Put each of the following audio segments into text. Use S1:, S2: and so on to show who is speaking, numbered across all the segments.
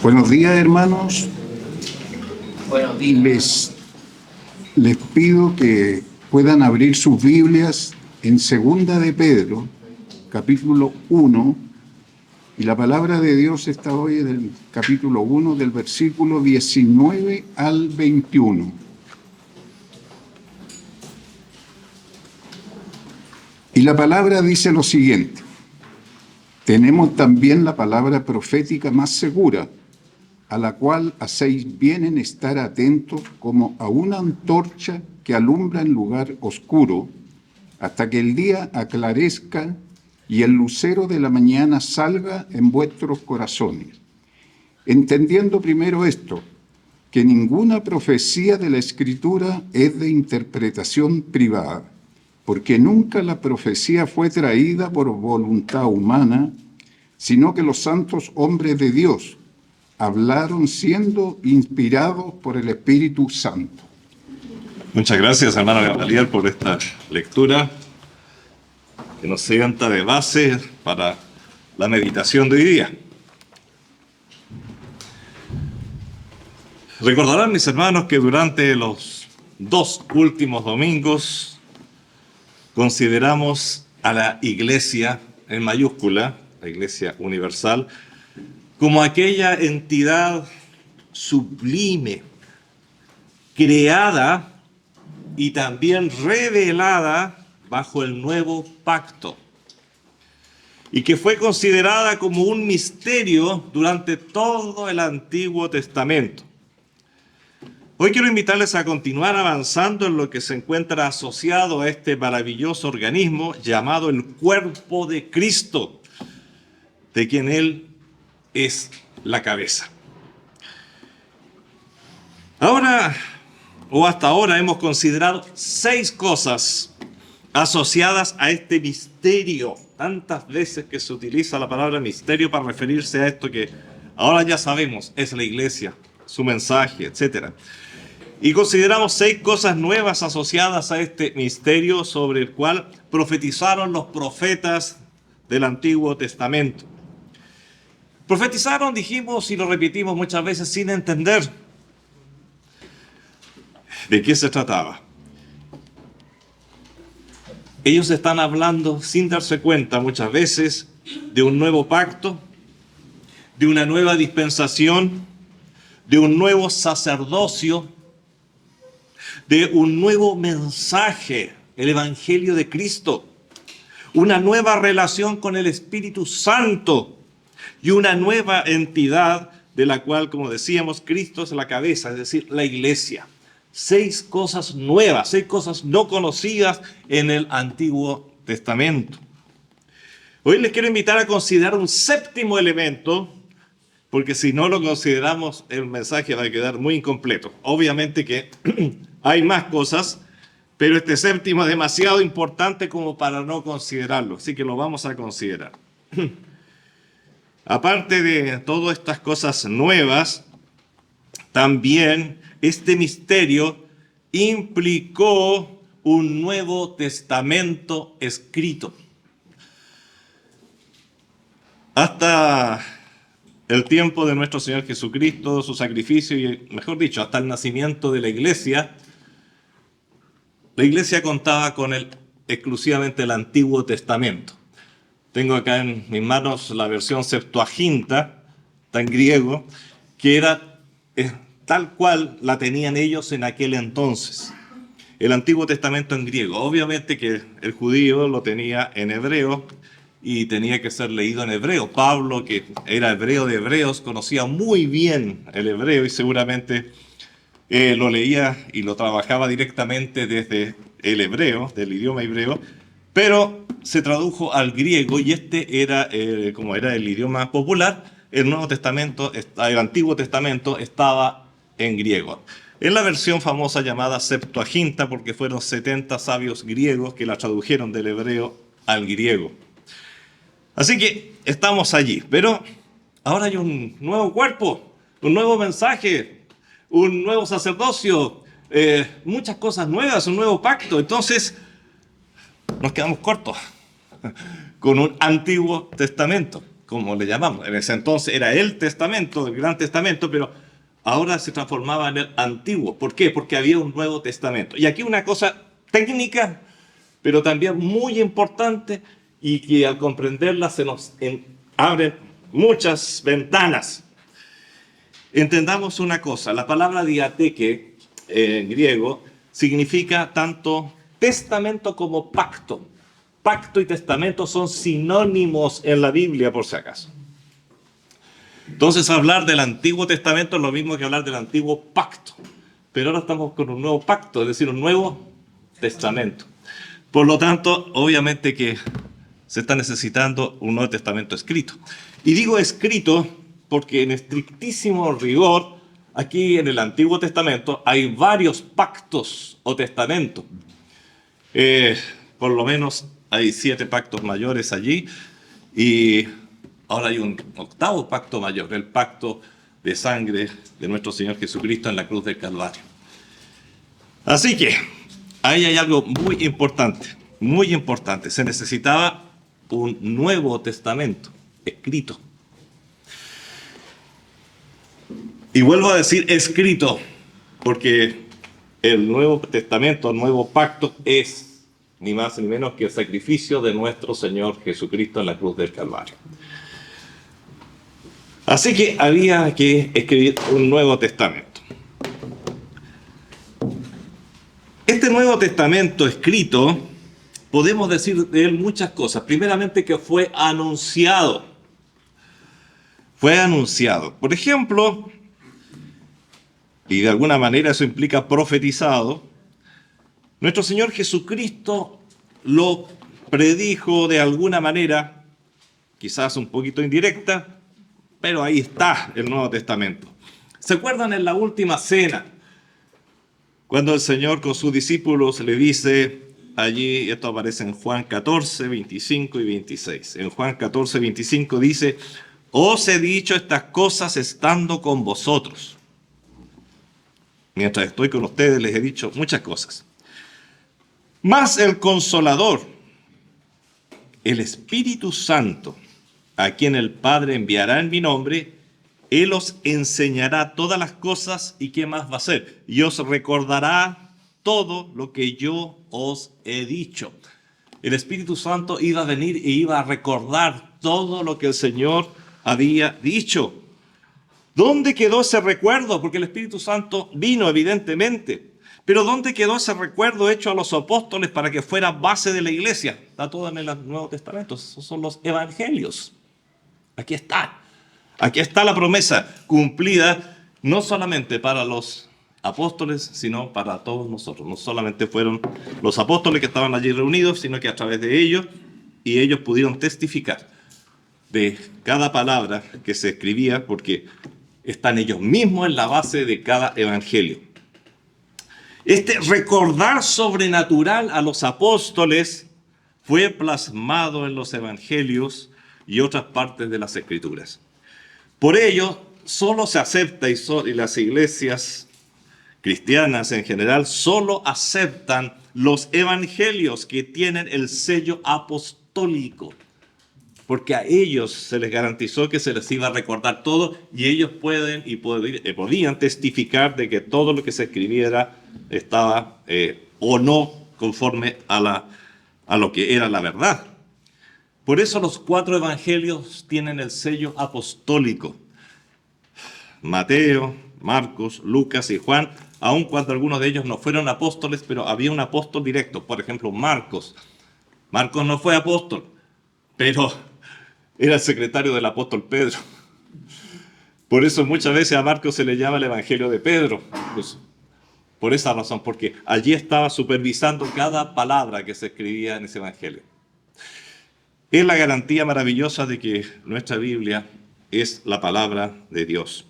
S1: Buenos días, hermanos.
S2: Buenos días.
S1: Les pido que puedan abrir sus Biblias en Segunda de Pedro, capítulo 1, y la palabra de Dios está hoy en el capítulo 1, del versículo 19 al 21. Y la palabra dice lo siguiente: tenemos también la palabra profética más segura, a la cual hacéis bien en estar atentos como a una antorcha que alumbra en lugar oscuro, hasta que el día aclarezca y el lucero de la mañana salga en vuestros corazones. Entendiendo primero esto, que ninguna profecía de la Escritura es de interpretación privada, porque nunca la profecía fue traída por voluntad humana, sino que los santos hombres de Dios hablaron siendo inspirados por el Espíritu Santo.
S3: Muchas gracias, hermano Gamaliel, por esta lectura que nos sienta de base para la meditación de hoy día. Recordarán, mis hermanos, que durante los 2 últimos domingos consideramos a la Iglesia en mayúscula, la Iglesia Universal, como aquella entidad sublime, creada y también revelada bajo el nuevo pacto, y que fue considerada como un misterio durante todo el Antiguo Testamento. Hoy quiero invitarles a continuar avanzando en lo que se encuentra asociado a este maravilloso organismo llamado el cuerpo de Cristo, de quien Él es la cabeza. Hasta ahora hemos considerado 6 cosas asociadas a este misterio. Tantas veces que se utiliza la palabra misterio para referirse a esto que ahora ya sabemos es la Iglesia, su mensaje, etc. Y consideramos 6 cosas nuevas asociadas a este misterio sobre el cual profetizaron los profetas del Antiguo Testamento. Profetizaron, dijimos y lo repetimos muchas veces sin entender de qué se trataba. Ellos están hablando sin darse cuenta muchas veces de un nuevo pacto, de una nueva dispensación, de un nuevo sacerdocio, de un nuevo mensaje, el Evangelio de Cristo, una nueva relación con el Espíritu Santo y una nueva entidad de la cual, como decíamos, Cristo es la cabeza, es decir, la Iglesia. 6 cosas nuevas, 6 cosas no conocidas en el Antiguo Testamento. Hoy les quiero invitar a considerar un 7º elemento, porque si no lo consideramos, el mensaje va a quedar muy incompleto. Obviamente que hay más cosas, pero este 7º es demasiado importante como para no considerarlo, así que lo vamos a considerar. Aparte de todas estas cosas nuevas, también este misterio implicó un Nuevo Testamento escrito. Hasta el tiempo de nuestro Señor Jesucristo, su sacrificio y, mejor dicho, hasta el nacimiento de la Iglesia contaba con exclusivamente el Antiguo Testamento. Tengo acá en mis manos la versión Septuaginta, está en griego, que era tal cual la tenían ellos en aquel entonces. El Antiguo Testamento en griego. Obviamente que el judío lo tenía en hebreo y tenía que ser leído en hebreo. Pablo, que era hebreo de hebreos, conocía muy bien el hebreo y seguramente lo leía y lo trabajaba directamente desde el hebreo, del idioma hebreo, pero se tradujo al griego y este era, como era el idioma popular, el Antiguo Testamento estaba en griego. Es la versión famosa llamada Septuaginta porque fueron 70 sabios griegos que la tradujeron del hebreo al griego. Así que estamos allí, pero ahora hay un nuevo cuerpo, un nuevo mensaje, un nuevo sacerdocio, muchas cosas nuevas, un nuevo pacto. Entonces nos quedamos cortos. con un Antiguo Testamento, como le llamamos. En ese entonces era el Testamento, el Gran Testamento, pero ahora se transformaba en el Antiguo. ¿Por qué? Porque había un Nuevo Testamento. Y aquí una cosa técnica, pero también muy importante, y que al comprenderla se nos abren muchas ventanas. Entendamos una cosa, la palabra diateque en griego significa tanto testamento como pacto. Pacto y testamento son sinónimos en la Biblia, por si acaso. Entonces, hablar del Antiguo Testamento es lo mismo que hablar del Antiguo Pacto. Pero ahora estamos con un nuevo pacto, es decir, un nuevo testamento. Por lo tanto, obviamente que se está necesitando un Nuevo Testamento escrito. Y digo escrito porque en estrictísimo rigor, aquí en el Antiguo Testamento hay varios pactos o testamentos. Por lo menos hay 7 pactos mayores allí, y ahora hay un 8º pacto mayor, el pacto de sangre de nuestro Señor Jesucristo en la cruz del Calvario. Así que ahí hay algo muy importante, muy importante. Se necesitaba un Nuevo Testamento escrito. Y vuelvo a decir escrito, porque el Nuevo Testamento, el Nuevo Pacto, es ni más ni menos que el sacrificio de nuestro Señor Jesucristo en la cruz del Calvario. Así que había que escribir un Nuevo Testamento. Este Nuevo Testamento escrito, podemos decir de él muchas cosas. Primeramente, que fue anunciado. Fue anunciado. Por ejemplo, y de alguna manera eso implica profetizado, nuestro Señor Jesucristo lo predijo de alguna manera, quizás un poquito indirecta, pero ahí está el Nuevo Testamento. ¿Se acuerdan en la última cena? Cuando el Señor con sus discípulos le dice, allí, esto aparece en Juan 14, 25 y 26. En Juan 14, 25 dice, os he dicho estas cosas estando con vosotros. Mientras estoy con ustedes les he dicho muchas cosas. Mas el Consolador, el Espíritu Santo, a quien el Padre enviará en mi nombre, Él os enseñará todas las cosas. ¿Y qué más va a hacer? Y os recordará todo lo que yo os he dicho. El Espíritu Santo iba a venir e iba a recordar todo lo que el Señor había dicho. ¿Dónde quedó ese recuerdo? Porque el Espíritu Santo vino, evidentemente. Pero ¿dónde quedó ese recuerdo hecho a los apóstoles para que fuera base de la iglesia? Está todo en el Nuevo Testamento. Esos son los evangelios. Aquí está. Aquí está la promesa cumplida, no solamente para los apóstoles, sino para todos nosotros. No solamente fueron los apóstoles que estaban allí reunidos, sino que a través de ellos, y ellos pudieron testificar de cada palabra que se escribía, porque están ellos mismos en la base de cada evangelio. Este recordar sobrenatural a los apóstoles fue plasmado en los evangelios y otras partes de las escrituras. Por ello, solo se acepta, y las iglesias cristianas en general solo aceptan los evangelios que tienen el sello apostólico, porque a ellos se les garantizó que se les iba a recordar todo, y ellos podían testificar de que todo lo que se escribiera estaba o no conforme a lo que era la verdad. Por eso los 4 evangelios tienen el sello apostólico. Mateo, Marcos, Lucas y Juan, aun cuando algunos de ellos no fueron apóstoles, pero había un apóstol directo. Por ejemplo, Marcos. Marcos no fue apóstol, pero era el secretario del apóstol Pedro. Por eso muchas veces a Marcos se le llama el evangelio de Pedro. Pues, por esa razón, porque allí estaba supervisando cada palabra que se escribía en ese evangelio. Es la garantía maravillosa de que nuestra Biblia es la palabra de Dios.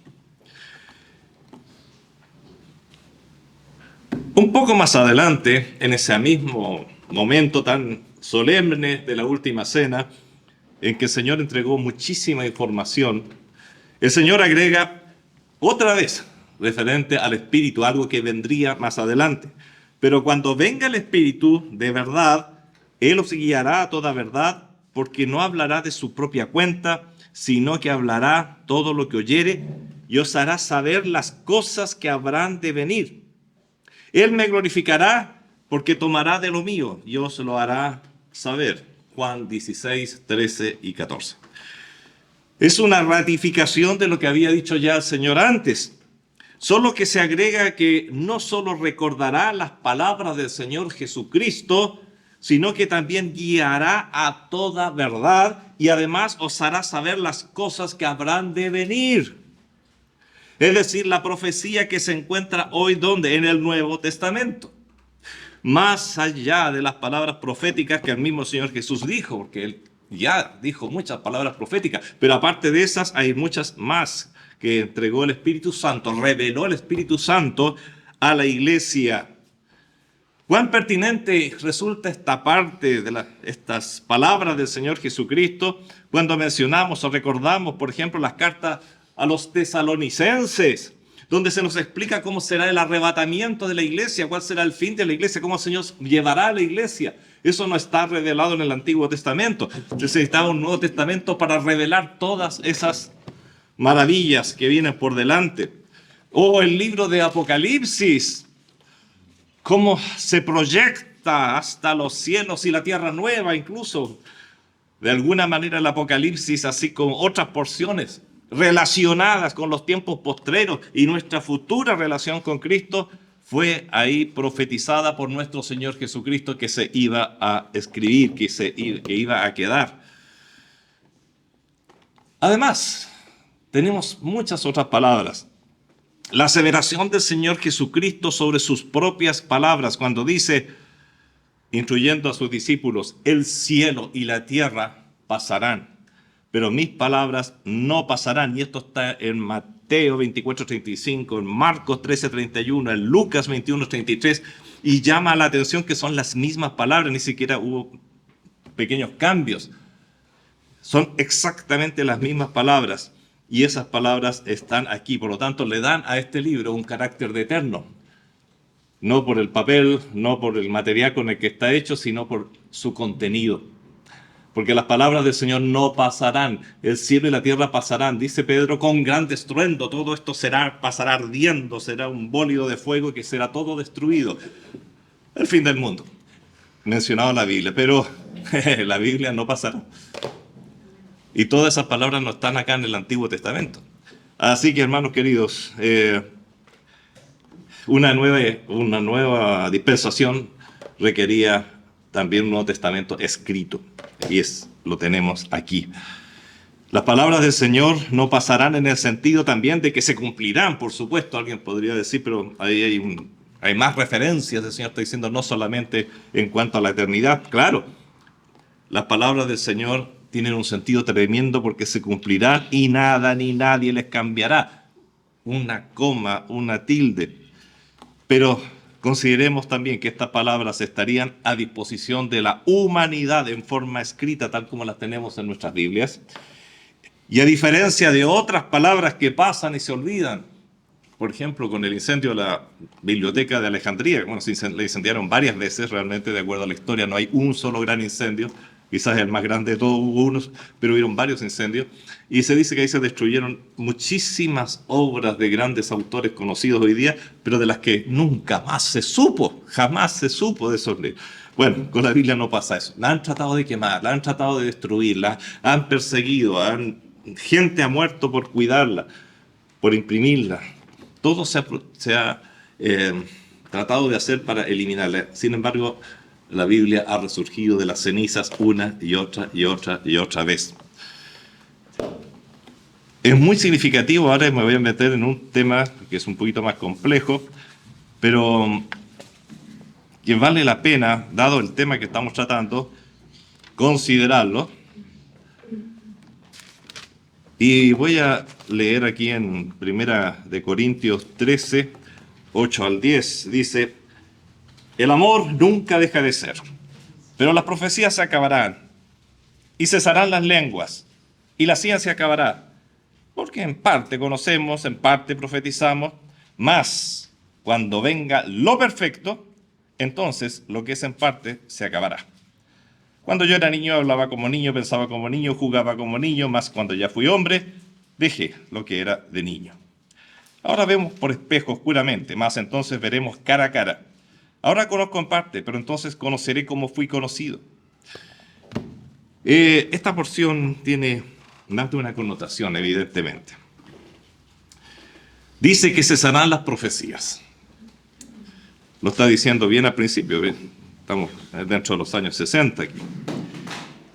S3: Un poco más adelante, en ese mismo momento tan solemne de la última cena, en que el Señor entregó muchísima información, el Señor agrega otra vez referente al Espíritu, algo que vendría más adelante. Pero cuando venga el Espíritu de verdad, Él os guiará a toda verdad, porque no hablará de su propia cuenta, sino que hablará todo lo que oyere y os hará saber las cosas que habrán de venir. Él me glorificará porque tomará de lo mío y os lo hará saber. Juan 16, 13 y 14. Es una ratificación de lo que había dicho ya el Señor antes. Solo que se agrega que no solo recordará las palabras del Señor Jesucristo, sino que también guiará a toda verdad y además os hará saber las cosas que habrán de venir. Es decir, la profecía que se encuentra hoy, ¿dónde? En el Nuevo Testamento. Más allá de las palabras proféticas que el mismo Señor Jesús dijo, porque Él ya dijo muchas palabras proféticas, pero aparte de esas hay muchas más que entregó el Espíritu Santo, reveló el Espíritu Santo a la iglesia. ¿Cuán pertinente resulta esta parte de estas palabras del Señor Jesucristo cuando mencionamos o recordamos, por ejemplo, las cartas a los tesalonicenses, donde se nos explica cómo será el arrebatamiento de la iglesia, cuál será el fin de la iglesia, cómo el Señor llevará a la iglesia? Eso no está revelado en el Antiguo Testamento. Necesitaba un Nuevo Testamento para revelar todas esas maravillas que vienen por delante. O el libro de Apocalipsis, cómo se proyecta hasta los cielos y la tierra nueva, incluso de alguna manera el Apocalipsis, así como otras porciones relacionadas con los tiempos postreros y nuestra futura relación con Cristo, fue ahí profetizada por nuestro Señor Jesucristo que se iba a escribir, que iba a quedar. Además, tenemos muchas otras palabras. La aseveración del Señor Jesucristo sobre sus propias palabras, cuando dice, instruyendo a sus discípulos, el cielo y la tierra pasarán, pero mis palabras no pasarán. Y esto está en Mateo 24:35, en Marcos 13:31, en Lucas 21:33, y llama la atención que son las mismas palabras, ni siquiera hubo pequeños cambios. Son exactamente las mismas palabras. Y esas palabras están aquí, por lo tanto le dan a este libro un carácter de eterno. No por el papel, no por el material con el que está hecho, sino por su contenido. Porque las palabras del Señor no pasarán, el cielo y la tierra pasarán, dice Pedro, con gran estruendo, todo esto pasará ardiendo, será un bólido de fuego que será todo destruido. El fin del mundo, mencionado en la Biblia, pero la Biblia no pasará. Y todas esas palabras no están acá en el Antiguo Testamento. Así que, hermanos queridos, una nueva dispensación requería también un Nuevo Testamento escrito. Y lo tenemos aquí. Las palabras del Señor no pasarán en el sentido también de que se cumplirán, por supuesto. Alguien podría decir, pero ahí hay más referencias. El Señor está diciendo no solamente en cuanto a la eternidad. Claro, las palabras del Señor tienen un sentido tremendo porque se cumplirán y nada ni nadie les cambiará. Una coma, una tilde. Pero consideremos también que estas palabras estarían a disposición de la humanidad en forma escrita, tal como las tenemos en nuestras Biblias. Y a diferencia de otras palabras que pasan y se olvidan, por ejemplo, con el incendio de la Biblioteca de Alejandría, bueno, le incendiaron varias veces, realmente, de acuerdo a la historia, no hay un solo gran incendio. Quizás el más grande de todos hubo unos, pero hubieron varios incendios. Y se dice que ahí se destruyeron muchísimas obras de grandes autores conocidos hoy día, pero de las que nunca más se supo, jamás se supo de esos libros. Bueno, con la Biblia no pasa eso. La han tratado de quemar, la han tratado de destruir, la han perseguido, gente ha muerto por cuidarla, por imprimirla. Todo se ha tratado de hacer para eliminarla. Sin embargo, la Biblia ha resurgido de las cenizas una y otra y otra y otra vez. Es muy significativo, ahora me voy a meter en un tema que es un poquito más complejo, pero que vale la pena, dado el tema que estamos tratando, considerarlo. Y voy a leer aquí en 1 Corintios 13, 8 al 10, dice: el amor nunca deja de ser, pero las profecías se acabarán, y cesarán las lenguas, y la ciencia acabará, porque en parte conocemos, en parte profetizamos, mas cuando venga lo perfecto, entonces lo que es en parte se acabará. Cuando yo era niño hablaba como niño, pensaba como niño, jugaba como niño, más cuando ya fui hombre, dejé lo que era de niño. Ahora vemos por espejo oscuramente, más entonces veremos cara a cara. Ahora conozco en parte, pero entonces conoceré como fui conocido. Esta porción tiene más de una connotación, evidentemente. Dice que cesarán las profecías. Lo está diciendo bien al principio, ¿ven? Estamos dentro de los años 60 aquí.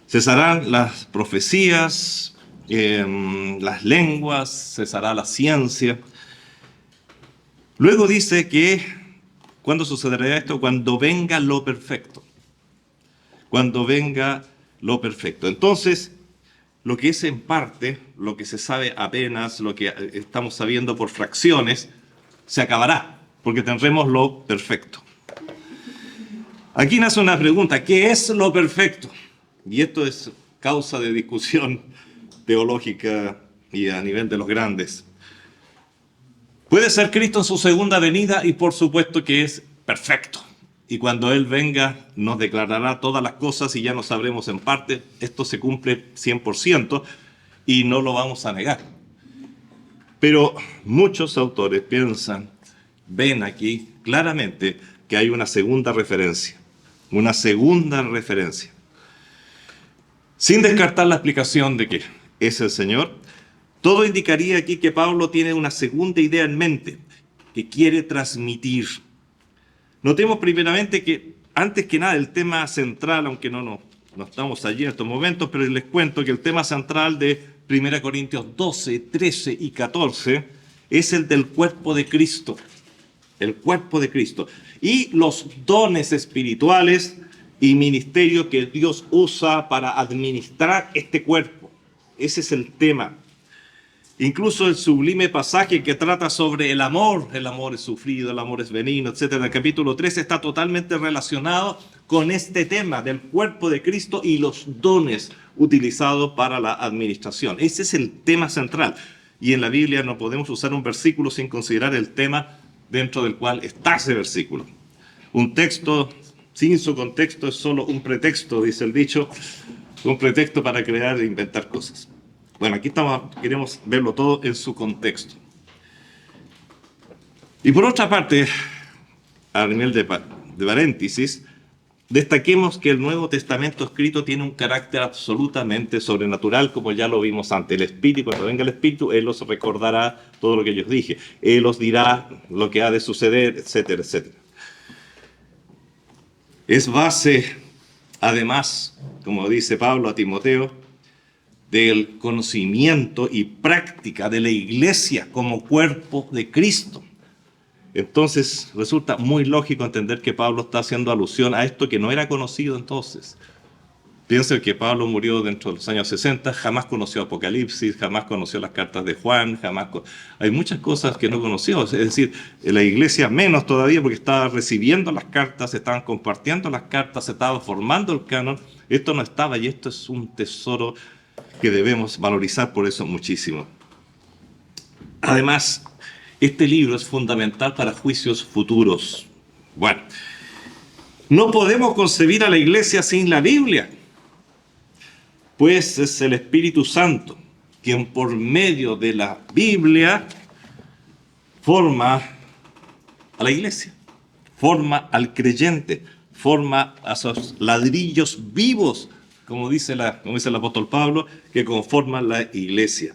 S3: Cesarán las profecías, las lenguas, cesará la ciencia. Luego dice que, ¿cuándo sucederá esto? Cuando venga lo perfecto. Cuando venga lo perfecto. Entonces, lo que es en parte, lo que se sabe apenas, lo que estamos sabiendo por fracciones, se acabará, porque tendremos lo perfecto. Aquí nace una pregunta, ¿qué es lo perfecto? Y esto es causa de discusión teológica y a nivel de los grandes. Puede ser Cristo en su segunda venida y por supuesto que es perfecto. Y cuando Él venga nos declarará todas las cosas y ya lo sabremos en parte. Esto se cumple 100% y no lo vamos a negar. Pero muchos autores piensan, ven aquí claramente que hay una segunda referencia. Una segunda referencia. Sin descartar la explicación de que es el Señor, todo indicaría aquí que Pablo tiene una segunda idea en mente que quiere transmitir. Notemos primeramente que, antes que nada, el tema central, aunque no estamos allí en estos momentos, pero les cuento que el tema central de 1 Corintios 12, 13 y 14 es el del cuerpo de Cristo. El cuerpo de Cristo. Y los dones espirituales y ministerios que Dios usa para administrar este cuerpo. Ese es el tema. Incluso el sublime pasaje que trata sobre el amor es sufrido, el amor es benigno, etc. El capítulo 13 está totalmente relacionado con este tema del cuerpo de Cristo y los dones utilizados para la administración. Ese es el tema central. Y en la Biblia no podemos usar un versículo sin considerar el tema dentro del cual está ese versículo. Un texto sin su contexto es solo un pretexto, dice el dicho, un pretexto para crear e inventar cosas. Bueno, aquí queremos verlo todo en su contexto. Y por otra parte, a nivel de paréntesis, destaquemos que el Nuevo Testamento escrito tiene un carácter absolutamente sobrenatural, como ya lo vimos antes. El Espíritu, cuando venga el Espíritu, Él os recordará todo lo que yo os dije. Él os dirá lo que ha de suceder, etcétera, etcétera. Es base, además, como dice Pablo a Timoteo, del conocimiento y práctica de la iglesia como cuerpo de Cristo. Entonces resulta muy lógico entender que Pablo está haciendo alusión a esto que no era conocido entonces. Piensen que Pablo murió dentro de los años 60, jamás conoció Apocalipsis, jamás conoció las cartas de Juan, hay muchas cosas que no conoció, es decir, la iglesia menos todavía porque estaba recibiendo las cartas, se estaban compartiendo las cartas, se estaba formando el canon, esto no estaba y esto es un tesoro que debemos valorizar por eso muchísimo. Además, este libro es fundamental para juicios futuros. Bueno, no podemos concebir a la iglesia sin la Biblia, pues es el Espíritu Santo quien por medio de la Biblia forma a la iglesia, forma al creyente, forma a esos ladrillos vivos, como dice el apóstol Pablo, que conforman la iglesia.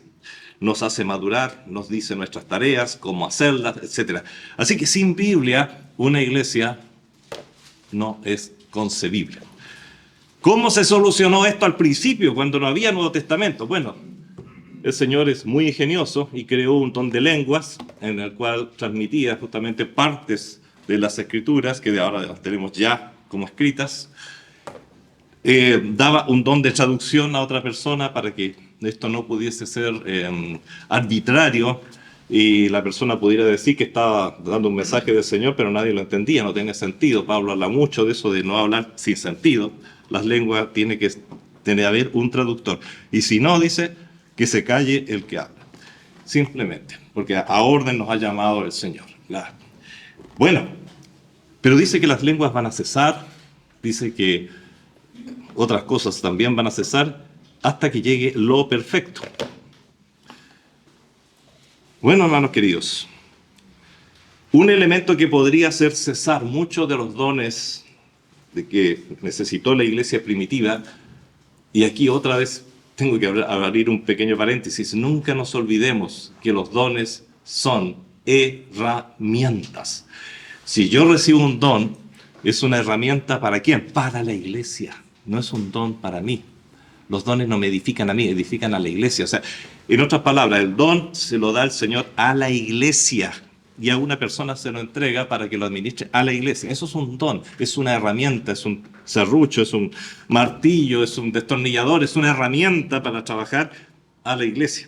S3: Nos hace madurar, nos dice nuestras tareas, cómo hacerlas, etc. Así que sin Biblia, una iglesia no es concebible. ¿Cómo se solucionó esto al principio, cuando no había Nuevo Testamento? Bueno, el Señor es muy ingenioso y creó un don de lenguas en el cual transmitía justamente partes de las Escrituras, que de ahora las tenemos ya como escritas. Daba un don de traducción a otra persona para que esto no pudiese ser arbitrario y la persona pudiera decir que estaba dando un mensaje del Señor, pero nadie lo entendía, no tenía sentido. Pablo habla mucho de eso, de no hablar sin sentido. Las lenguas tiene que haber un traductor. Y si no, dice que se calle el que habla. Simplemente, porque a orden nos ha llamado el Señor. Bueno, pero dice que las lenguas van a cesar, dice que otras cosas también van a cesar hasta que llegue lo perfecto. Bueno, hermanos queridos, un elemento que podría hacer cesar muchos de los dones de que necesitó la iglesia primitiva, y aquí otra vez tengo que abrir un pequeño paréntesis, nunca nos olvidemos que los dones son herramientas. Si yo recibo un don, es una herramienta ¿para quién? Para la iglesia, no es un don para mí. Los dones no me edifican a mí, edifican a la iglesia. O sea, en otras palabras, el don se lo da el Señor a la iglesia y a una persona se lo entrega para que lo administre a la iglesia. Eso es un don, es una herramienta, es un serrucho, es un martillo, es un destornillador, es una herramienta para trabajar a la iglesia.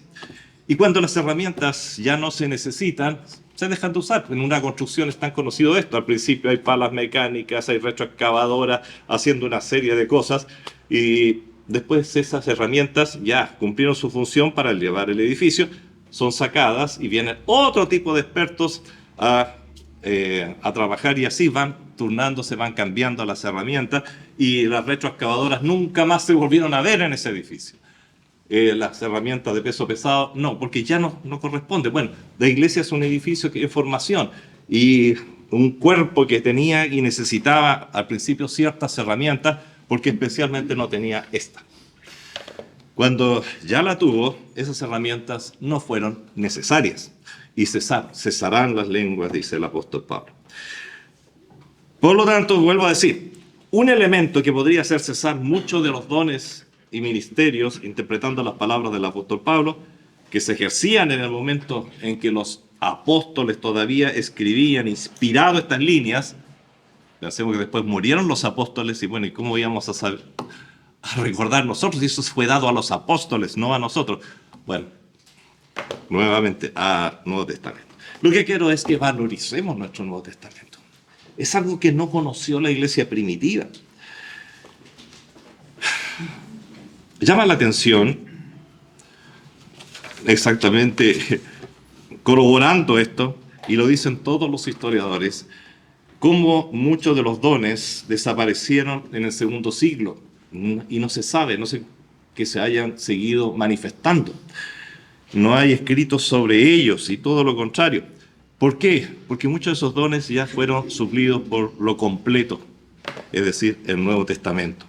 S3: Y cuando las herramientas ya no se necesitan, se dejan de usar. En una construcción es tan conocido esto. Al principio hay palas mecánicas, hay retroexcavadoras haciendo una serie de cosas y después esas herramientas ya cumplieron su función para llevar el edificio, son sacadas y vienen otro tipo de expertos a trabajar y así van turnándose, van cambiando las herramientas y las retroexcavadoras nunca más se volvieron a ver en ese edificio. Las herramientas de peso pesado, no, porque ya no corresponde. Bueno, la iglesia es un edificio que es formación y un cuerpo que tenía y necesitaba al principio ciertas herramientas porque especialmente no tenía esta. Cuando ya la tuvo, esas herramientas no fueron necesarias y cesarán las lenguas, dice el apóstol Pablo. Por lo tanto, vuelvo a decir, un elemento que podría hacer cesar muchos de los dones y ministerios, interpretando las palabras del apóstol Pablo, que se ejercían en el momento en que los apóstoles todavía escribían, inspirado estas líneas. Pensemos que después murieron los apóstoles y bueno, ¿y cómo íbamos a saber? A recordar nosotros, y eso fue dado a los apóstoles, no a nosotros. Bueno, nuevamente a Nuevo Testamento. Lo que quiero es que valoricemos nuestro Nuevo Testamento. Es algo que no conoció la iglesia primitiva. Llama la atención, exactamente corroborando esto, y lo dicen todos los historiadores, cómo muchos de los dones desaparecieron en el segundo siglo y no se sabe, no sé que se hayan seguido manifestando. No hay escritos sobre ellos y todo lo contrario. ¿Por qué? Porque muchos de esos dones ya fueron suplidos por lo completo, es decir, el Nuevo Testamento.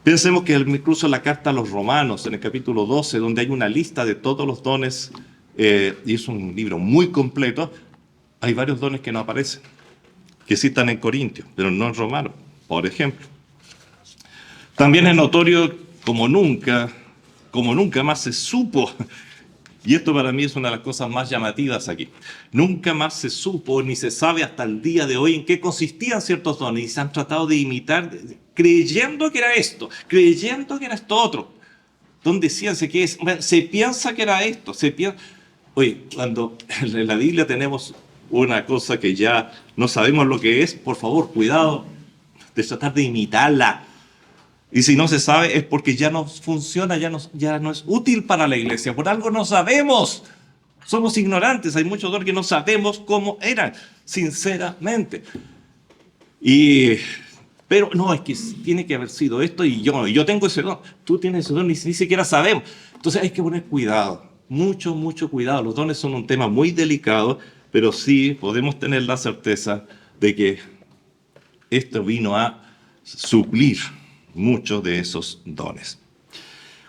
S3: Pensemos que incluso la carta a los Romanos, en el capítulo 12, donde hay una lista de todos los dones, y es un libro muy completo, hay varios dones que no aparecen, que sí están en Corintios, pero no en Romanos, por ejemplo. También es notorio como nunca más se supo, y esto para mí es una de las cosas más llamativas aquí, nunca más se supo ni se sabe hasta el día de hoy en qué consistían ciertos dones y se han tratado de imitar creyendo que era esto, creyendo que era esto otro. ¿Dónde ciencia que es? Se piensa que era esto, Oye, cuando en la Biblia tenemos una cosa que ya no sabemos lo que es, por favor, cuidado de tratar de imitarla. Y si no se sabe es porque ya no funciona, ya no es útil para la iglesia. Por algo no sabemos. Somos ignorantes. Hay muchos dones que no sabemos cómo eran, sinceramente. Pero no, es que tiene que haber sido esto y yo tengo ese don. Tú tienes ese don y ni siquiera sabemos. Entonces hay que poner cuidado. Mucho, mucho cuidado. Los dones son un tema muy delicado, pero sí podemos tener la certeza de que esto vino a suplir muchos de esos dones.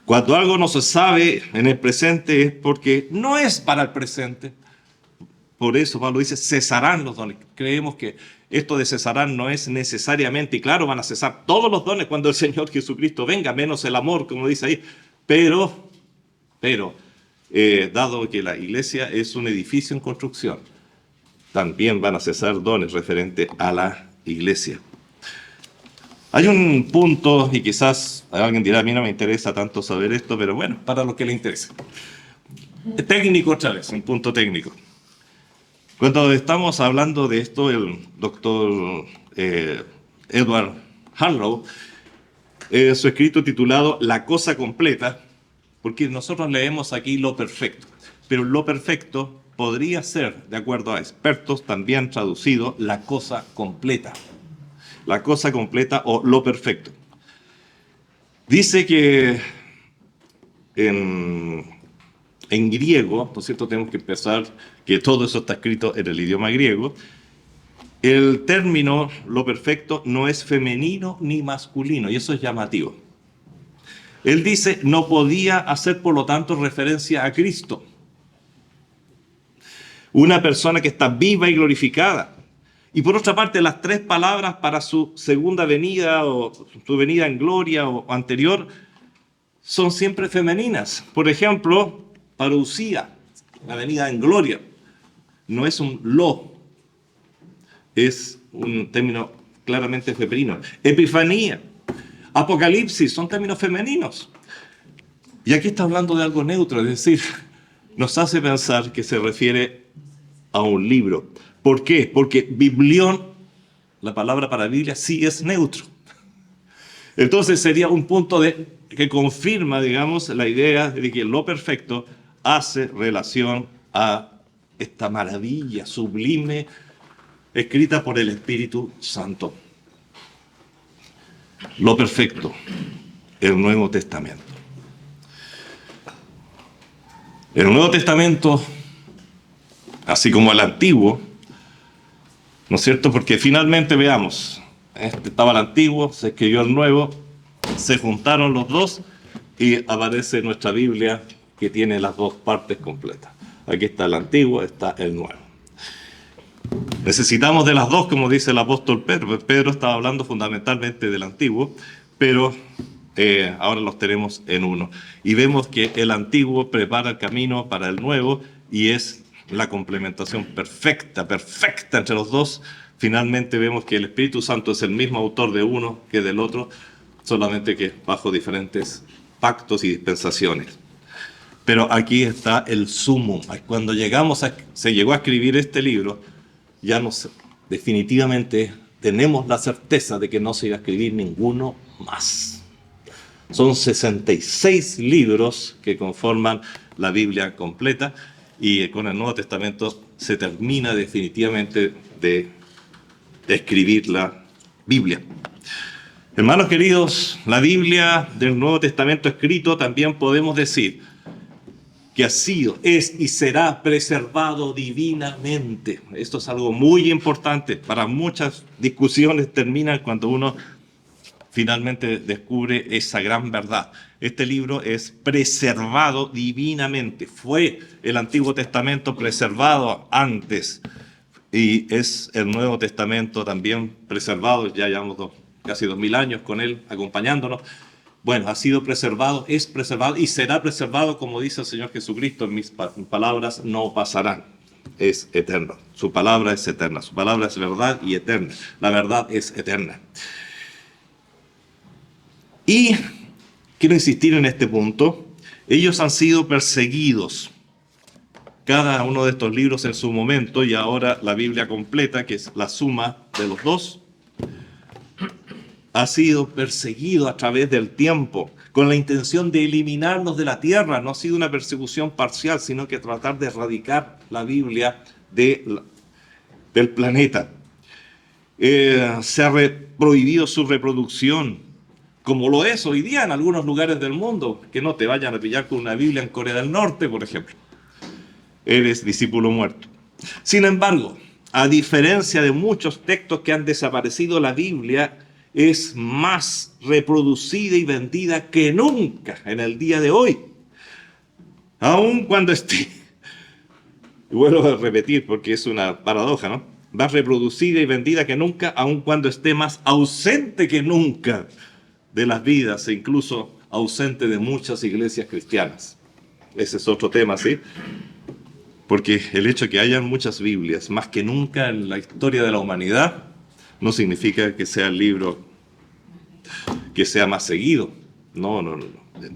S3: Cuando algo no se sabe en el presente es porque no es para el presente. Por eso Pablo dice, cesarán los dones. Creemos que esto de cesarán no es necesariamente, y claro, van a cesar todos los dones cuando el Señor Jesucristo venga, menos el amor, como dice ahí. Pero, dado que la iglesia es un edificio en construcción, también van a cesar dones referentes a la iglesia. Hay un punto, y quizás alguien dirá, a mí no me interesa tanto saber esto, pero bueno, para los que le interese. Técnico otra vez, un punto técnico. Cuando estamos hablando de esto, el doctor Edward Harlow, su escrito titulado La cosa completa, porque nosotros leemos aquí lo perfecto, pero lo perfecto podría ser, de acuerdo a expertos, también traducido la cosa completa. La cosa completa o lo perfecto. Dice que en griego, ¿no es cierto? Tenemos que empezar que todo eso está escrito en el idioma griego. El término lo perfecto no es femenino ni masculino, y eso es llamativo. Él dice, no podía hacer por lo tanto referencia a Cristo, una persona que está viva y glorificada. Y por otra parte, las tres palabras para su segunda venida o su venida en gloria o anterior son siempre femeninas. Por ejemplo, parousia, la venida en gloria, no es un lo, es un término claramente femenino. Epifanía, apocalipsis, son términos femeninos. Y aquí está hablando de algo neutro, es decir, nos hace pensar que se refiere a un libro. ¿Por qué? Porque biblión, la palabra para Biblia, sí es neutro. Entonces sería un punto que confirma, digamos, la idea de que lo perfecto hace relación a esta maravilla sublime escrita por el Espíritu Santo. Lo perfecto, el Nuevo Testamento. El Nuevo Testamento, así como el Antiguo, ¿no es cierto? Porque finalmente, veamos, estaba el Antiguo, se escribió el Nuevo, se juntaron los dos y aparece nuestra Biblia que tiene las dos partes completas. Aquí está el Antiguo, está el Nuevo. Necesitamos de las dos, como dice el apóstol Pedro. Pedro estaba hablando fundamentalmente del Antiguo, pero ahora los tenemos en uno. Y vemos que el Antiguo prepara el camino para el Nuevo y es la complementación perfecta entre los dos. Finalmente vemos que el Espíritu Santo es el mismo autor de uno que del otro, solamente que bajo diferentes pactos y dispensaciones. Pero aquí está el sumum. Cuando se llegó a escribir este libro, ya definitivamente tenemos la certeza de que no se iba a escribir ninguno más. Son 66 libros que conforman la Biblia completa y con el Nuevo Testamento se termina definitivamente de escribir la Biblia. Hermanos queridos, la Biblia del Nuevo Testamento escrito también podemos decir que ha sido, es y será preservado divinamente. Esto es algo muy importante. Para muchas discusiones terminan cuando uno finalmente descubre esa gran verdad. Este libro es preservado divinamente. Fue el Antiguo Testamento preservado antes y es el Nuevo Testamento también preservado. Ya llevamos casi 2000 años con él acompañándonos. Bueno, ha sido preservado, es preservado y será preservado, como dice el Señor Jesucristo, en mis palabras no pasarán. Es eterno. Su palabra es eterna. Su palabra es verdad y eterna. La verdad es eterna. Y quiero insistir en este punto. Ellos han sido perseguidos. Cada uno de estos libros en su momento y ahora la Biblia completa, que es la suma de los dos, ha sido perseguido a través del tiempo con la intención de eliminarnos de la tierra. No ha sido una persecución parcial, sino que tratar de erradicar la Biblia del planeta. Se ha prohibido su reproducción, como lo es hoy día en algunos lugares del mundo. Que no te vayan a pillar con una Biblia en Corea del Norte, por ejemplo. Eres discípulo muerto. Sin embargo, a diferencia de muchos textos que han desaparecido, la Biblia es más reproducida y vendida que nunca en el día de hoy. Aun cuando esté, y vuelvo a repetir porque es una paradoja, ¿no? Más reproducida y vendida que nunca, aun cuando esté más ausente que nunca de las vidas e incluso ausente de muchas iglesias cristianas. Ese es otro tema, ¿sí? Porque el hecho de que hayan muchas Biblias más que nunca en la historia de la humanidad no significa que sea el libro que sea más seguido. No.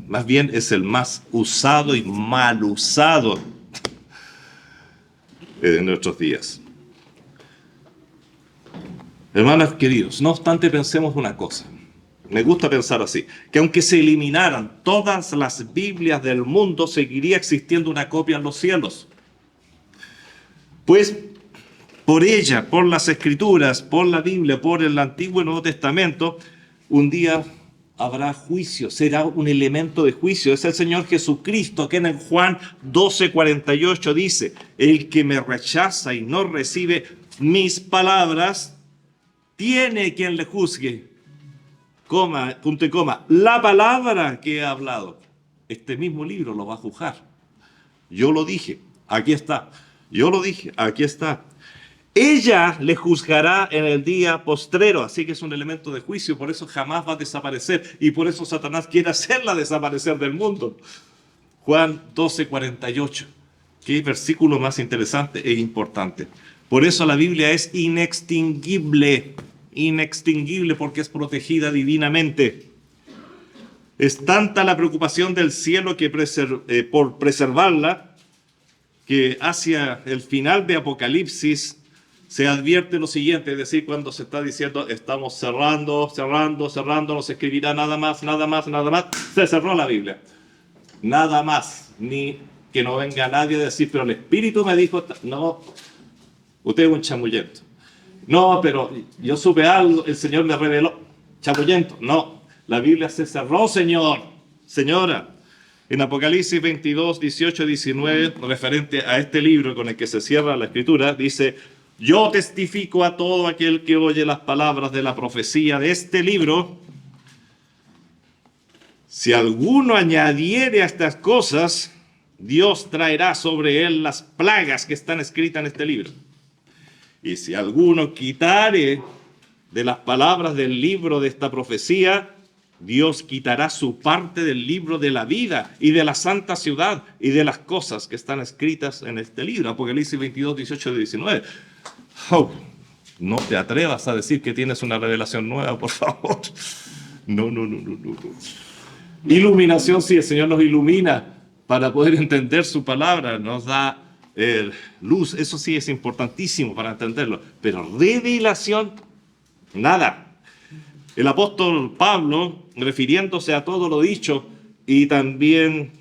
S3: Más bien es el más usado y mal usado en nuestros días. Hermanos queridos, no obstante pensemos una cosa. Me gusta pensar así, que aunque se eliminaran todas las Biblias del mundo, seguiría existiendo una copia en los cielos. Pues por ella, por las Escrituras, por la Biblia, por el Antiguo y Nuevo Testamento, un día habrá juicio, será un elemento de juicio. Es el Señor Jesucristo que en Juan 12:48 dice, el que me rechaza y no recibe mis palabras, tiene quien le juzgue. Coma, punto y coma, la palabra que he hablado, este mismo libro lo va a juzgar. Yo lo dije, aquí está. Yo lo dije, aquí está. Ella le juzgará en el día postrero, así que es un elemento de juicio, por eso jamás va a desaparecer y por eso Satanás quiere hacerla desaparecer del mundo. Juan 12:48, qué versículo más interesante e importante. Por eso la Biblia es inextinguible, inextinguible porque es protegida divinamente. Es tanta la preocupación del cielo que por preservarla, que hacia el final de Apocalipsis se advierte lo siguiente, es decir, cuando se está diciendo estamos cerrando, no se escribirá nada más, se cerró la Biblia. Nada más, ni que no venga nadie a decir, pero el Espíritu me dijo, no, usted es un chamullento. No, pero yo supe algo, el Señor me reveló, chamullento. No, la Biblia se cerró, señor, señora. En Apocalipsis 22, 18, 19, referente a este libro con el que se cierra la Escritura, dice, yo testifico a todo aquel que oye las palabras de la profecía de este libro, si alguno añadiere a estas cosas, Dios traerá sobre él las plagas que están escritas en este libro. Y si alguno quitare de las palabras del libro de esta profecía, Dios quitará su parte del libro de la vida y de la santa ciudad y de las cosas que están escritas en este libro. Apocalipsis 22, 18 y 19. Oh, no te atrevas a decir que tienes una revelación nueva, por favor. No. Iluminación, sí, el Señor nos ilumina para poder entender su palabra, nos da luz, eso sí es importantísimo para entenderlo, pero revelación, nada. El apóstol Pablo, refiriéndose a todo lo dicho, y también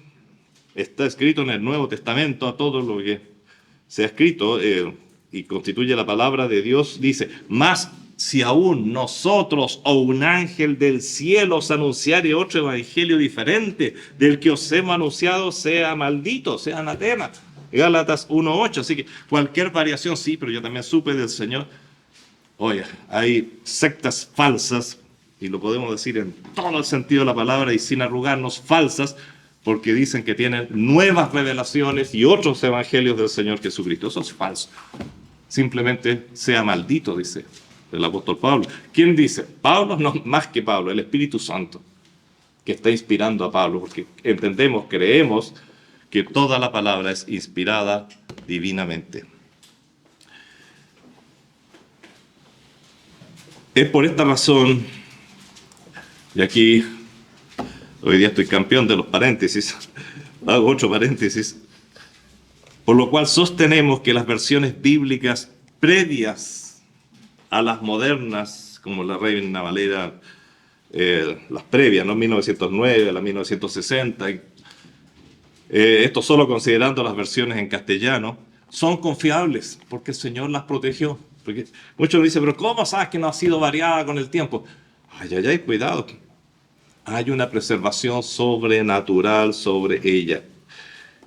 S3: está escrito en el Nuevo Testamento, a todo lo que se ha escrito y constituye la palabra de Dios, dice, mas si aún nosotros o un ángel del cielo os anunciare otro evangelio diferente del que os hemos anunciado, sea maldito, sea anatema. Gálatas 1:8, así que cualquier variación, sí, pero yo también supe del Señor. Oye, hay sectas falsas, y lo podemos decir en todo el sentido de la palabra y sin arrugarnos, falsas, porque dicen que tienen nuevas revelaciones y otros evangelios del Señor Jesucristo. Eso es falso. Simplemente sea maldito, dice el apóstol Pablo. ¿Quién dice? Pablo, no, más que Pablo, el Espíritu Santo, que está inspirando a Pablo, porque entendemos, creemos que toda la palabra es inspirada divinamente. Es por esta razón, y aquí hoy día estoy campeón de los paréntesis, hago otro paréntesis, por lo cual sostenemos que las versiones bíblicas previas a las modernas, como la Reina Valera, las previas, ¿no? 1909, la 1960, esto solo considerando las versiones en castellano, son confiables porque el Señor las protegió. Porque muchos me dicen, pero ¿cómo sabes que no ha sido variada con el tiempo? Ay, cuidado. Hay una preservación sobrenatural sobre ella.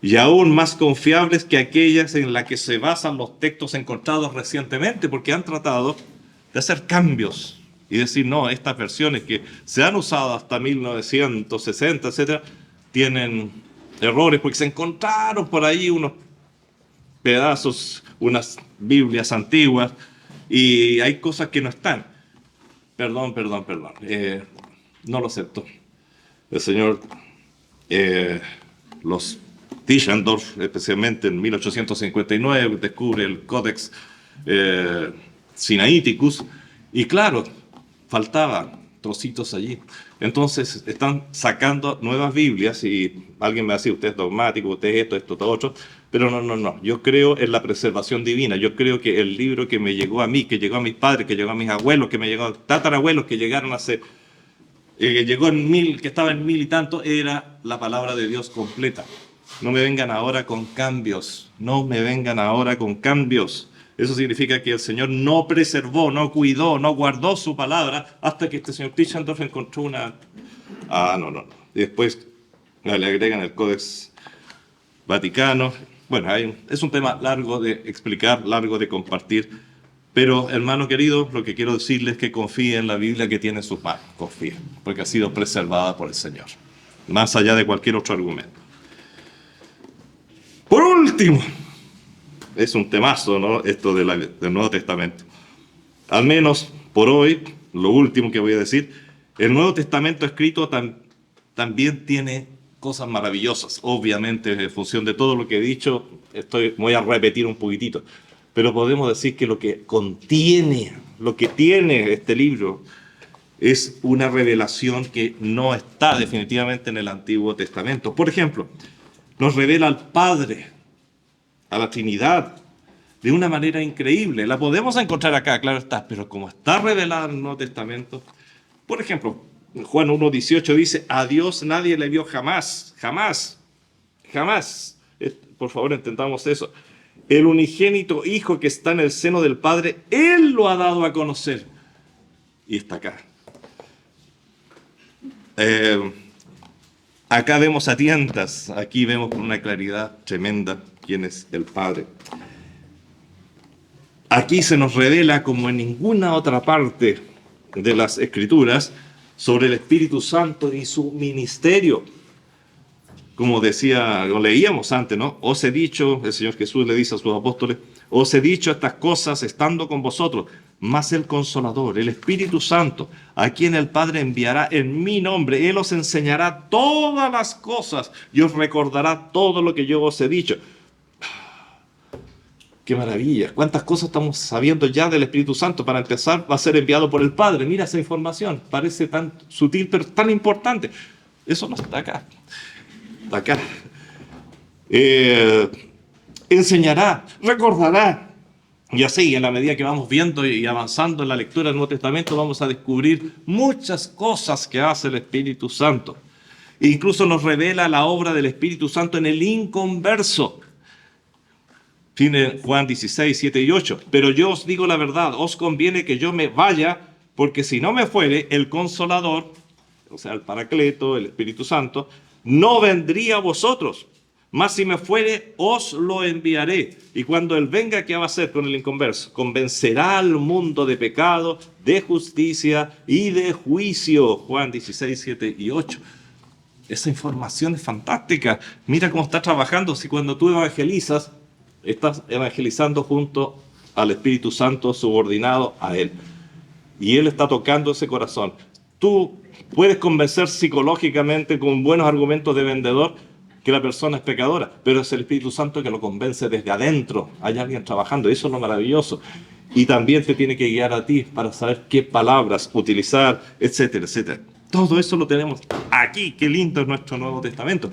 S3: Y aún más confiables que aquellas en las que se basan los textos encontrados recientemente, porque han tratado de hacer cambios y decir, no, estas versiones que se han usado hasta 1960, etcétera, tienen errores porque se encontraron por ahí unos pedazos, unas Biblias antiguas, y hay cosas que no están. Perdón. No lo acepto. El señor, los Tischendorf, especialmente en 1859, descubre el Codex Sinaiticus, y claro, faltaban trocitos allí. Entonces están sacando nuevas Biblias y alguien me va a decir, usted es dogmático, usted es esto, otro. Pero no. Yo creo en la preservación divina. Yo creo que el libro que me llegó a mí, que llegó a mis padres, que llegó a mis abuelos, que me llegó a tatarabuelos, que llegaron hace... llegó en 1000, que estaba en 1000 y tanto, era la palabra de Dios completa. No me vengan ahora con cambios. Eso significa que el Señor no preservó, no cuidó, no guardó su palabra hasta que este señor Tischendorf encontró No. Y después le agregan el Codex Vaticano. Bueno, es un tema largo de explicar, largo de compartir, pero hermano querido, lo que quiero decirles es que confíe en la Biblia que tiene en sus manos, confíe, porque ha sido preservada por el Señor, más allá de cualquier otro argumento. Por último, es un temazo, ¿no? Esto del Nuevo Testamento. Al menos por hoy, lo último que voy a decir, el Nuevo Testamento escrito también tiene cosas maravillosas. Obviamente, en función de todo lo que he dicho, voy a repetir un poquitito. Pero podemos decir que lo que tiene este libro, es una revelación que no está definitivamente en el Antiguo Testamento. Por ejemplo, nos revela al Padre, a la Trinidad, de una manera increíble. La podemos encontrar acá, claro está, pero como está revelada en el Nuevo Testamento, por ejemplo, Juan 1:18 dice, a Dios nadie le vio jamás. Por favor, entendamos eso. El unigénito Hijo que está en el seno del Padre, Él lo ha dado a conocer. Y está acá. Acá vemos a tientas, aquí vemos con una claridad tremenda quién es el Padre. Aquí se nos revela, como en ninguna otra parte de las Escrituras, sobre el Espíritu Santo y su ministerio. Como leíamos antes, ¿no? Os he dicho, el Señor Jesús le dice a sus apóstoles, os he dicho estas cosas estando con vosotros, mas el Consolador, el Espíritu Santo, a quien el Padre enviará en mi nombre, Él os enseñará todas las cosas y os recordará todo lo que yo os he dicho. ¡Qué maravilla! ¿Cuántas cosas estamos sabiendo ya del Espíritu Santo? Para empezar, va a ser enviado por el Padre. Mira esa información, parece tan sutil, pero tan importante. Eso no está acá. Está acá. Enseñará, recordará. Y así, en la medida que vamos viendo y avanzando en la lectura del Nuevo Testamento, vamos a descubrir muchas cosas que hace el Espíritu Santo. E incluso nos revela la obra del Espíritu Santo en el inconverso. Tiene Juan 16, 7 y 8. Pero yo os digo la verdad, os conviene que yo me vaya, porque si no me fuere, el Consolador, o sea, el Paracleto, el Espíritu Santo, no vendría a vosotros. Mas si me fuere, os lo enviaré. Y cuando Él venga, ¿qué va a hacer con el inconverso? Convencerá al mundo de pecado, de justicia y de juicio. Juan 16, 7 y 8. Esa información es fantástica. Mira cómo está trabajando. Si cuando tú evangelizas, estás evangelizando junto al Espíritu Santo, subordinado a Él. Y Él está tocando ese corazón. Tú puedes convencer psicológicamente con buenos argumentos de vendedor que la persona es pecadora, pero es el Espíritu Santo que lo convence desde adentro. Hay alguien trabajando, eso es lo maravilloso. Y también te tiene que guiar a ti para saber qué palabras utilizar, etcétera, etcétera. Todo eso lo tenemos aquí. Qué lindo es nuestro Nuevo Testamento.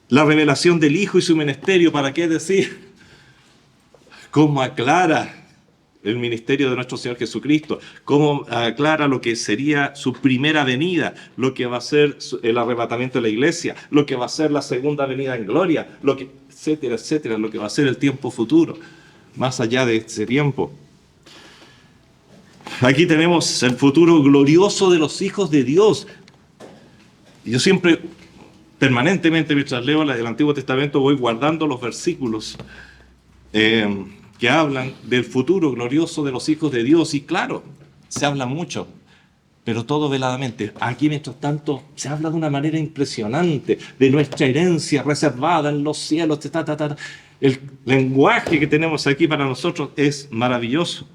S3: La revelación del Hijo y su ministerio, ¿para qué decir? Cómo aclara el ministerio de nuestro Señor Jesucristo, cómo aclara lo que sería su primera venida, lo que va a ser el arrebatamiento de la iglesia, lo que va a ser la segunda venida en gloria, etcétera, etcétera, lo que va a ser el tiempo futuro, más allá de ese tiempo. Aquí tenemos el futuro glorioso de los hijos de Dios. Yo siempre, permanentemente, mientras leo el Antiguo Testamento, voy guardando los versículos que hablan del futuro glorioso de los hijos de Dios. Y claro, se habla mucho, pero todo veladamente. Aquí, mientras tanto, se habla de una manera impresionante de nuestra herencia reservada en los cielos. El lenguaje que tenemos aquí para nosotros es maravilloso.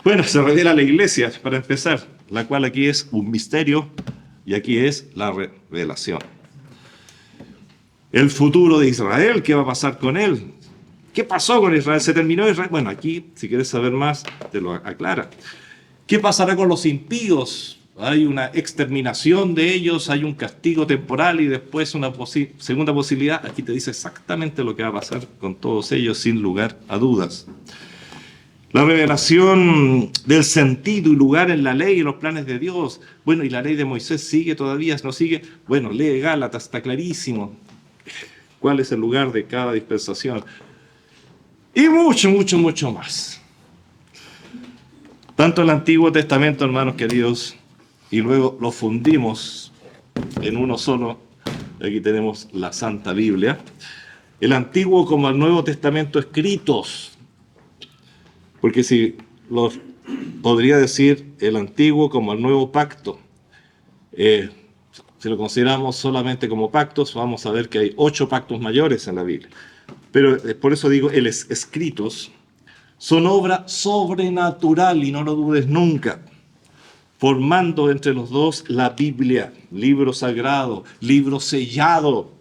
S3: Bueno, se revela la iglesia, para empezar, la cual aquí es un misterio y aquí es la revelación. El futuro de Israel, ¿qué va a pasar con él? ¿Qué pasó con Israel? ¿Se terminó Israel? Bueno, aquí, si quieres saber más, te lo aclara. ¿Qué pasará con los impíos? Hay una exterminación de ellos, hay un castigo temporal y después una segunda posibilidad. Aquí te dice exactamente lo que va a pasar con todos ellos, sin lugar a dudas. La revelación del sentido y lugar en la ley y los planes de Dios. Bueno, ¿y la ley de Moisés sigue todavía? ¿No sigue? Bueno, lee Gálatas, está clarísimo cuál es el lugar de cada dispensación. Y mucho, mucho, mucho más. Tanto el Antiguo Testamento, hermanos queridos, y luego lo fundimos en uno solo. Aquí tenemos la Santa Biblia. El Antiguo como el Nuevo Testamento escritos. Porque si los podría decir el Antiguo como el Nuevo Pacto. Si lo consideramos solamente como pactos, vamos a ver que hay 8 pactos mayores en la Biblia. Pero por eso digo, los escritos son obra sobrenatural, y no lo dudes nunca, formando entre los dos la Biblia, libro sagrado, libro sellado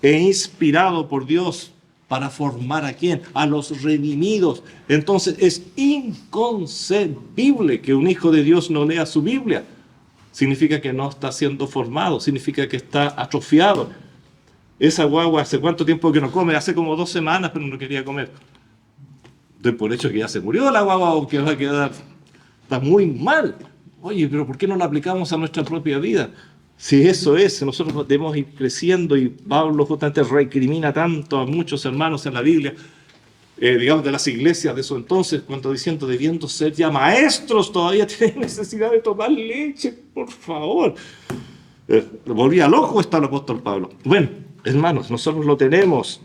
S3: e inspirado por Dios para formar ¿a quién? A los redimidos. Entonces es inconcebible que un hijo de Dios no lea su Biblia. Significa que no está siendo formado, significa que está atrofiado. Esa guagua, ¿hace cuánto tiempo que no come? Hace como 2 semanas, pero no quería comer. Doy por hecho que ya se murió la guagua o que va a quedar... Está muy mal. Oye, pero ¿por qué no lo aplicamos a nuestra propia vida? Si eso es, nosotros debemos ir creciendo, y Pablo justamente recrimina tanto a muchos hermanos en la Biblia, digamos de las iglesias de su entonces, cuando diciendo, debiendo ser ya maestros, todavía tienen necesidad de tomar leche, por favor. Volvía loco está el apóstol Pablo. Bueno, hermanos, nosotros lo tenemos.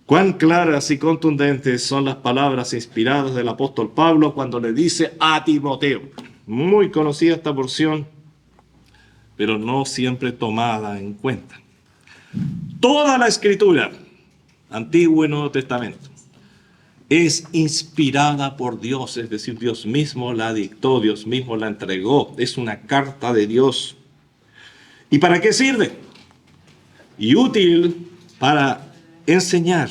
S3: Cuán claras y contundentes son las palabras inspiradas del apóstol Pablo cuando le dice a Timoteo. Muy conocida esta porción, pero no siempre tomada en cuenta. Toda la Escritura, Antiguo y Nuevo Testamento, es inspirada por Dios, es decir, Dios mismo la dictó, Dios mismo la entregó, es una carta de Dios. ¿Y para qué sirve? Y útil para enseñar,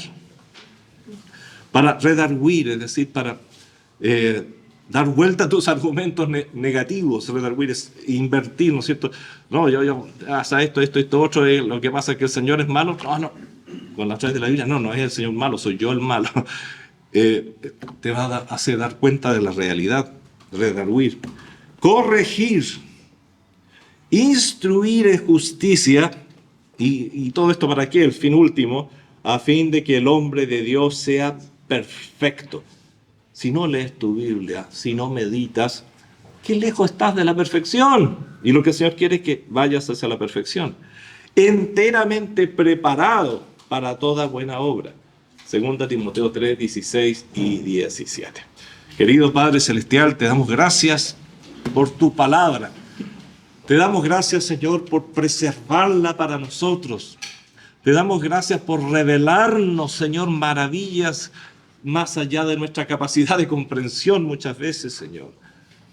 S3: para redarguir, es decir, para dar vuelta a tus argumentos negativos. Redarguir es invertir, ¿no es cierto? No, yo haz esto, otro, lo que pasa es que el Señor es malo. No, con la través de la Biblia, no es el Señor malo, soy yo el malo. Te va a hacer dar cuenta de la realidad, redarguir, corregir, instruir en justicia, y todo esto ¿para qué? El fin último, a fin de que el hombre de Dios sea perfecto. Si no lees tu Biblia, si no meditas, qué lejos estás de la perfección. Y lo que el Señor quiere es que vayas hacia la perfección, enteramente preparado para toda buena obra. 2 Timoteo 3, 16 y 17. Querido Padre Celestial, te damos gracias por tu palabra. Te damos gracias, Señor, por preservarla para nosotros. Te damos gracias por revelarnos, Señor, maravillas más allá de nuestra capacidad de comprensión muchas veces, Señor.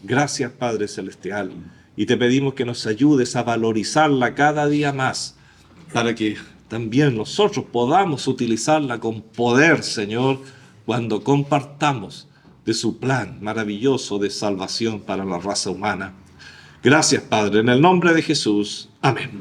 S3: Gracias, Padre Celestial. Y te pedimos que nos ayudes a valorizarla cada día más, para que también nosotros podamos utilizarla con poder, Señor, cuando compartamos de su plan maravilloso de salvación para la raza humana. Gracias, Padre, en el nombre de Jesús. Amén.